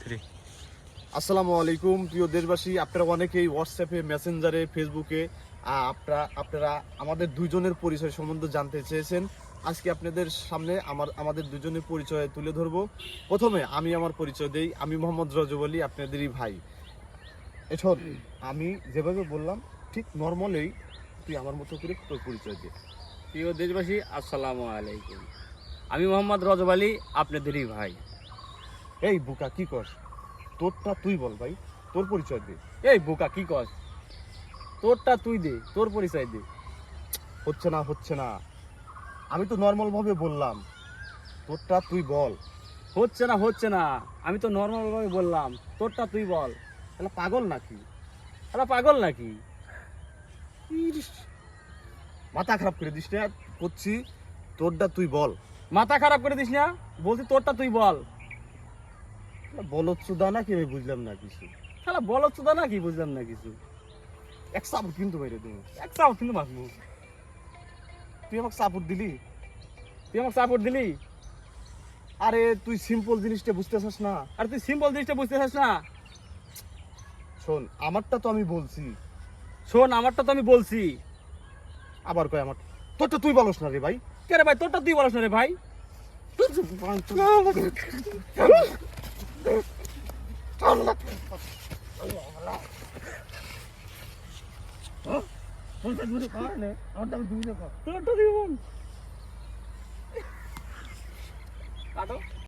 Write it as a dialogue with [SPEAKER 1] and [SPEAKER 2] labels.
[SPEAKER 1] Free.
[SPEAKER 2] আসসালামু আলাইকুম প্রিয় দেশবাসী, আপনারা অনেকেই হোয়াটসঅ্যাপে, মেসেঞ্জারে, ফেসবুকে আপনারা আমাদের দুজনের পরিচয় সম্বন্ধে জানতে চেয়েছেন। আজকে আপনাদের সামনে আমাদের দুজনের পরিচয় তুলে ধরবো। প্রথমে আমি আমার পরিচয় দেই। আমি মোহাম্মদ রজব আলী, আপনাদেরই ভাই। এখন আমি যেভাবে বললাম ঠিক নর্মালেই তুই আমার মতো করে তোর পরিচয় দে।
[SPEAKER 1] প্রিয় দেশবাসী, আসসালামু আলাইকুম। আমি মোহাম্মদ রজব আলী, আপনাদেরই ভাই।
[SPEAKER 2] এই বুকা কি কর, তোরটা তুই বল ভাই, তোর পরিচয় দে।
[SPEAKER 1] এই বোকা কি কস? তোরটা তুই দে, তোর পরিচয় দে।
[SPEAKER 2] হচ্ছে না, আমি তো নর্মাল ভাবে বললাম, তোরটা তুই বল।
[SPEAKER 1] হচ্ছে না, আমি তো নর্মাল ভাবে বললাম, তোরটা তুই বল।
[SPEAKER 2] তাহলে পাগল নাকি?
[SPEAKER 1] আরে পাগল নাকি?
[SPEAKER 2] ইস, মাথা খারাপ করে দিস না, করছি তোরটা তুই বল।
[SPEAKER 1] মাথা খারাপ করে দিস না, বলছি তোরটা তুই বল।
[SPEAKER 2] বলচ্ছুদা নাকি আমি বুঝলাম না কিছু।
[SPEAKER 1] শালা বলচ্চোদা নাকি বুঝলাম না কিছু।
[SPEAKER 2] এক সাপোর্ট কিন্তু মেরে দেবো।
[SPEAKER 1] এক চাও কিন্তু মাসবো।
[SPEAKER 2] তুই আমাকে সাপোর্ট দিলি,
[SPEAKER 1] তুই আমাকে সাপোর্ট দিলি?
[SPEAKER 2] আরে তুই সিম্পল জিনিসটা বুঝতেছিস না।
[SPEAKER 1] আর তুই সিম্পল জিনিসটা বুঝতে চাস না?
[SPEAKER 2] শোন, আমারটা তো আমি বলছি,
[SPEAKER 1] শোন, আমারটা তো আমি বলছি।
[SPEAKER 2] আবার কয় আমার, তোরটা তুই বলস না রে ভাই।
[SPEAKER 1] কে রে ভাই, তোরটা তুই বলস না রে ভাই। তোরটা তুই বল। কাটো।